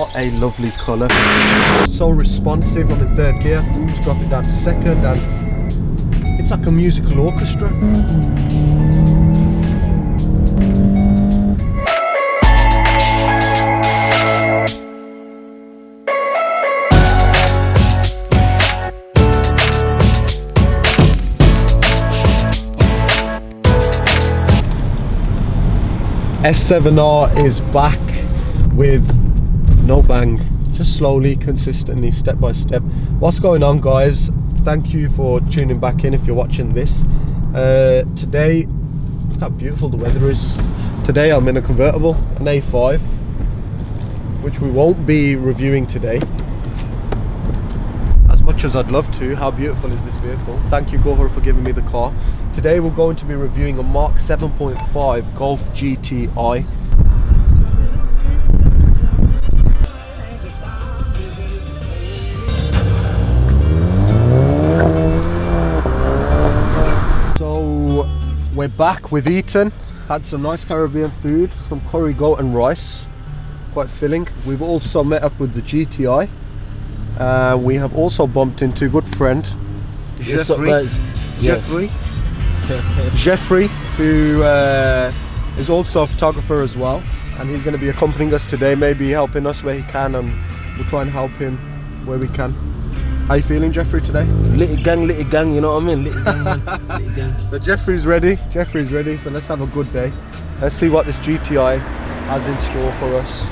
What a lovely colour. So responsive. I'm in third gear. Just drop it down to second, and it's like a musical orchestra. S7R is back with no bang, just slowly, consistently, step by step. What's going on, guys? Thank you for tuning back in if you're watching this. Today, look how beautiful the weather is. Today I'm in a convertible, an A5, which we won't be reviewing today, as much as I'd love to. How beautiful is this vehicle? Thank you, Gohar, for giving me the car. Today we're going to be reviewing a Mark 7.5 Golf GTI. So we're back. We've eaten, had some nice Caribbean food, some curry goat and rice, quite filling. We've also met up with the GTI. We have also bumped into a good friend, Jeffrey, who is also a photographer as well, and he's going to be accompanying us today, maybe helping us where he can, and we'll try and help him where we can. How you feeling, Jeffrey, today? Little gang, you know what I mean? Little gang, man. Little gang. But Jeffrey's ready, so let's have a good day. Let's see what this GTI has in store for us.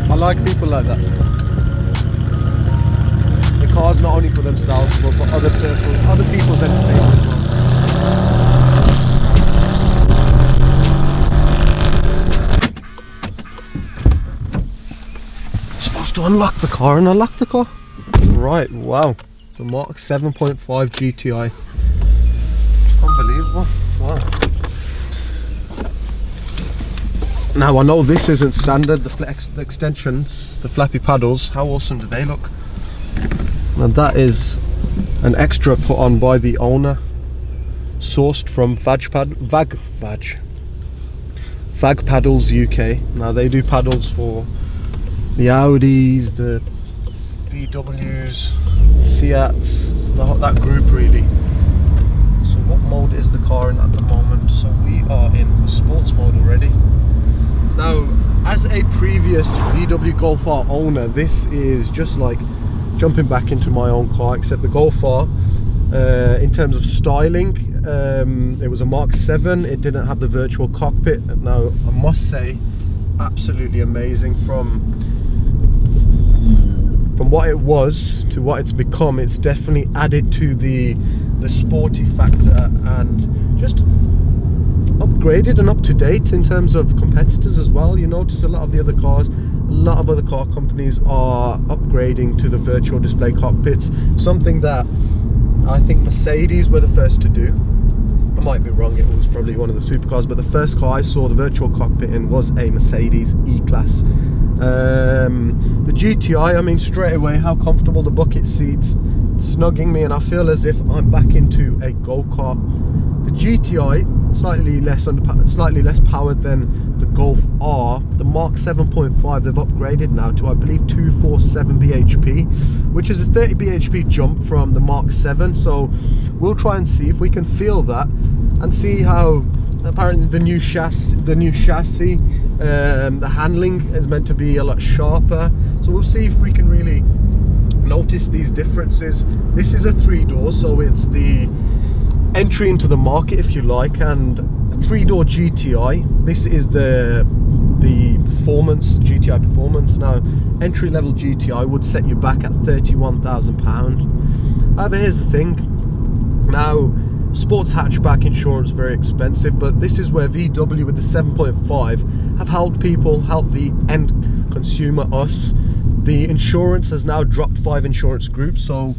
I like people like that. The car's not only for themselves, but for other people's entertainment as well. I'm supposed to unlock the car and unlock the car. Right, wow. The Mark 7.5 GTI. Unbelievable. Wow. Now I know this isn't standard, the extensions, the flappy paddles, how awesome do they look? Now that is an extra put on by the owner, sourced from Vag Paddles UK. Now they do paddles for the Audis, the VWs, Seats, that group really. So what mode is the car in at the moment? So we are in sports mode already. Now, as a previous VW Golf R owner, this is just like jumping back into my own car, except the Golf R, in terms of styling, it was a Mark 7. It didn't have the virtual cockpit. Now, I must say, absolutely amazing. From what it was to what it's become, it's definitely added to the sporty factor and just upgraded and up to date in terms of competitors as well. You notice a lot of the other cars, a lot of other car companies are upgrading to the virtual display cockpits, something that I think Mercedes were the first to do. I might be wrong, it was probably one of the supercars, but the first car I saw the virtual cockpit in was a Mercedes E-Class. The GTI, I mean, straight away, how comfortable the bucket seats, snugging me, and I feel as if I'm back into a go-kart. The GTI, slightly less powered than the Golf R. The Mark 7.5 they've upgraded now to, I believe, 247 bhp, which is a 30 bhp jump from the Mark 7. So we'll try and see if we can feel that and see how apparently the new chassis, the handling is meant to be a lot sharper. So we'll see if we can really notice these differences. This is a 3-door, so it's the entry into the market, if you like, and a 3-door GTI. This is the performance, GTI Performance. Now, entry-level GTI would set you back at £31,000. However, here's the thing. Now, sports hatchback insurance very expensive, but this is where VW with the 7.5 have helped the end consumer, us, The insurance has now dropped 5 insurance groups, so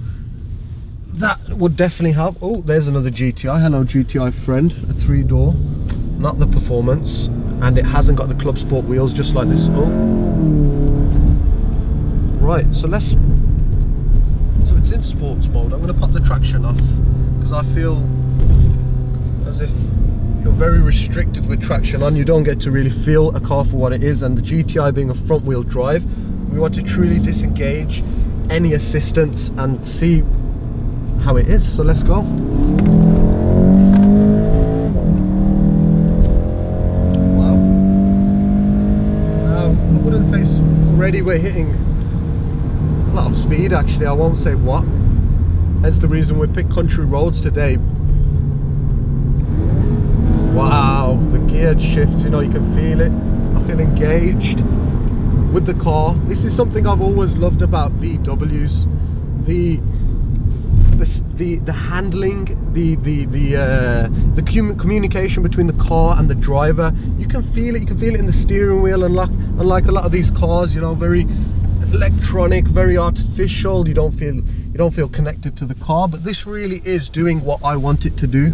that would definitely help. Oh, there's another GTI. Hello GTI friend, a 3-door, not the performance, and it hasn't got the Club Sport wheels, just like this. Oh, right, so it's in sports mode. I'm going to pop the traction off because I feel as if you're very restricted with traction on. You don't get to really feel a car for what it is, and the GTI being a front wheel drive, we want to truly disengage any assistance and see how it is. So let's go. Wow. I wouldn't say already we're hitting a lot of speed, actually. I won't say what. Hence the reason we picked country roads today. Wow, the geared shifts, you know, you can feel it. I feel engaged with the car. This is something I've always loved about VWs. The handling, the communication between the car and the driver. You can feel it. You can feel it in the steering wheel. Unlike a lot of these cars, you know, very electronic, very artificial. You don't feel connected to the car. But this really is doing what I want it to do.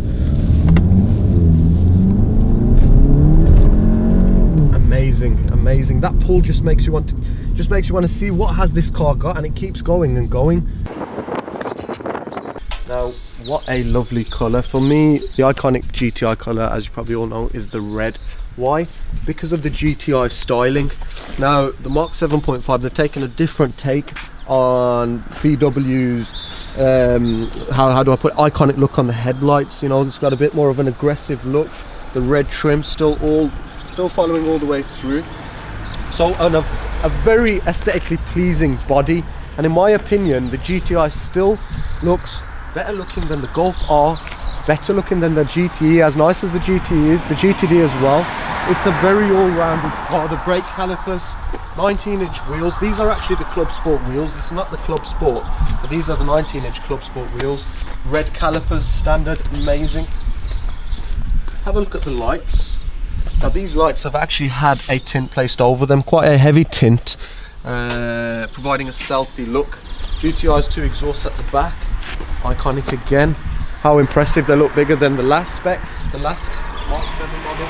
Amazing. That pull just makes you want to see what has this car got, and it keeps going and going. Now, what a lovely color. For me, the iconic GTI color, as you probably all know, is the red. Why? Because of the GTI styling. Now, the Mark 7.5, they've taken a different take on VW's how do I put it? Iconic look on the headlights. You know, it's got a bit more of an aggressive look. The red trim still following all the way through. So on a very aesthetically pleasing body, and in my opinion the GTI still looks better looking than the Golf R, better looking than the GTE. As nice as the GTE is, the GTD as well, it's a very all-rounded car. The brake calipers, 19-inch wheels. These are actually the Club Sport wheels. It's not the Club Sport, but these are the 19-inch Club Sport wheels. Red calipers, standard, amazing. Have a look at the lights. Now these lights have actually had a tint placed over them, quite a heavy tint, providing a stealthy look. GTI's 2 exhausts at the back, iconic again. How impressive, they look bigger than the last spec, the last Mark 7 model.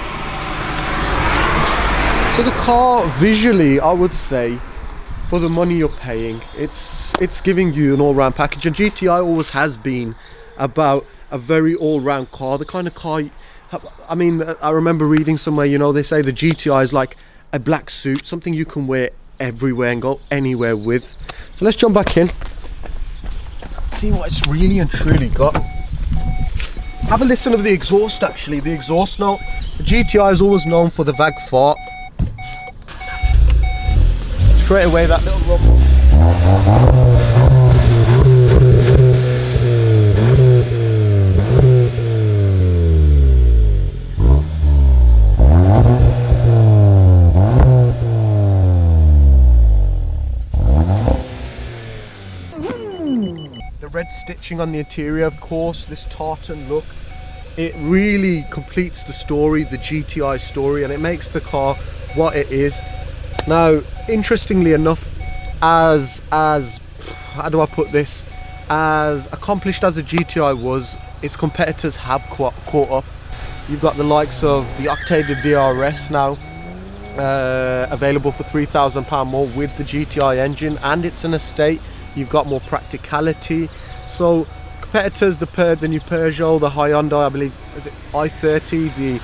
So the car visually, I would say, for the money you're paying, it's giving you an all-round package, and GTI always has been about a very all-round car, the kind of car. I mean, I remember reading somewhere, you know, they say the GTI is like a black suit, something you can wear everywhere and go anywhere with. So let's jump back in, see what it's really and truly got. Have a listen of the exhaust, actually, the exhaust note. The GTI is always known for the VAG fart. Straight away, that little rumble. Red stitching on the interior, of course, this tartan look, it really completes the story, the GTI story, and it makes the car what it is. Now, interestingly enough, as how do I put this, as accomplished as the GTI was, its competitors have caught up. You've got the likes of the Octavia DRS now, available for £3,000 more with the GTI engine, and it's an estate. You've got more practicality. So competitors, the new Peugeot, the Hyundai, I believe, is it i30, the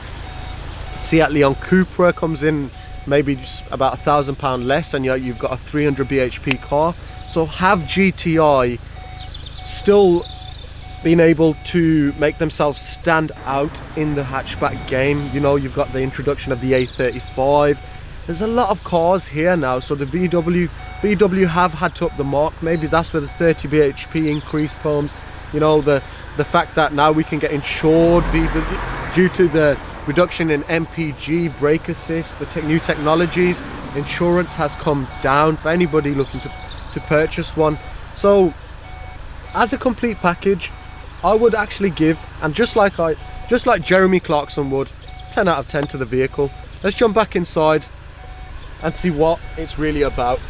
Seat Leon Cupra comes in maybe just about £1,000 less, and you've got a 300 bhp car. So have GTI still been able to make themselves stand out in the hatchback game? You know, you've got the introduction of the A35. There's a lot of cars here now, so the VW have had to up the mark. Maybe that's where the 30 bhp increase comes. You know, the fact that now we can get insured due to the reduction in MPG, brake assist, the new technologies. Insurance has come down for anybody looking to purchase one. So as a complete package, I would actually give, and just like Jeremy Clarkson would, 10 out of 10 to the vehicle. Let's jump back inside and see what it's really about.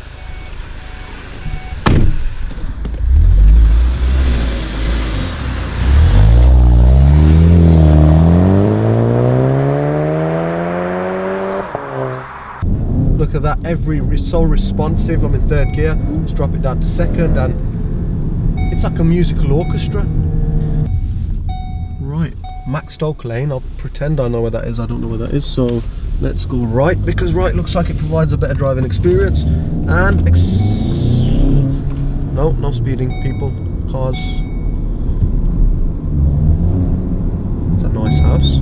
that it's so responsive. I'm in third gear, let's drop it down to second, and it's like a musical orchestra. Right, maxed oak lane, I'll pretend I know where that is. I don't know where that is, so let's go right, because right looks like it provides a better driving experience. And no speeding, people, cars. It's a nice house.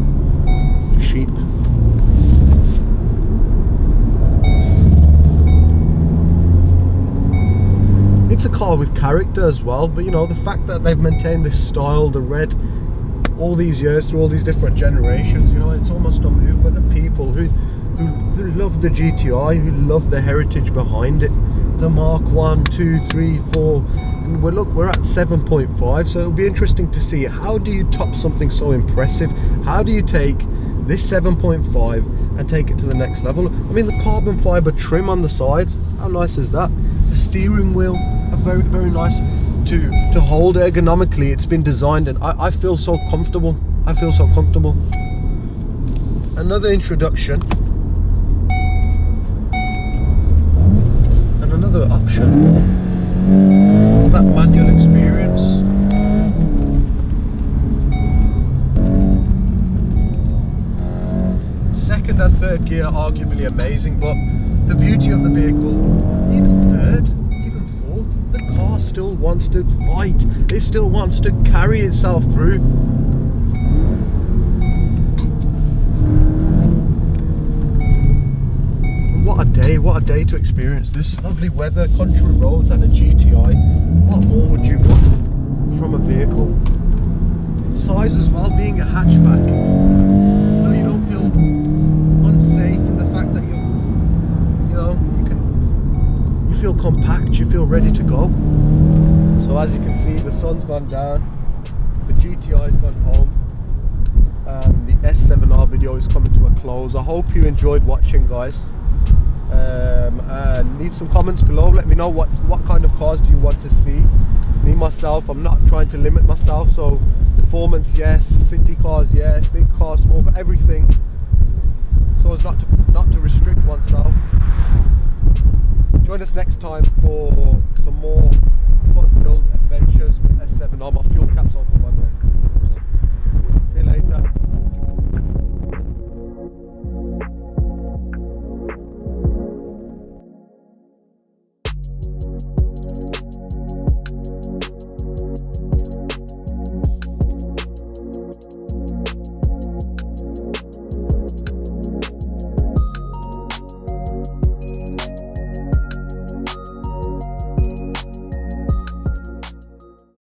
Sheep. It's a car with character as well, but you know, the fact that they've maintained this style, the red, all these years, through all these different generations, you know, it's almost a movement of people who love the GTI, who love the heritage behind it. The Mark 1, 2, 3, 4, and we're at 7.5, so it'll be interesting to see, how do you top something so impressive? How do you take this 7.5 and take it to the next level? I mean, the carbon fiber trim on the side, how nice is that? The steering wheel, very, very nice to hold ergonomically. It's been designed, and I feel so comfortable. I feel so comfortable. Another introduction and another option, that manual experience. Second and third gear arguably amazing, but the beauty of the vehicle, even third, even fourth, the car still wants to fight. It still wants to carry itself through. What a day to experience this. Lovely weather, country roads, and a GTI. What more would you want from a vehicle? Size as well, being a hatchback. No, you don't feel unsafe in the fact that you feel compact, you feel ready to go. So as you can see, the sun's gone down, the GTI's gone home, and the S7R video is coming to a close. I hope you enjoyed watching, guys. And leave some comments below. Let me know what kind of cars do you want to see. Me myself, I'm not trying to limit myself, so performance yes, city cars yes, big cars, small cars, everything, so as not to restrict oneself. Join us next time for some more fun-filled adventures with S7R. My fuel cap's open, by the way. See you later.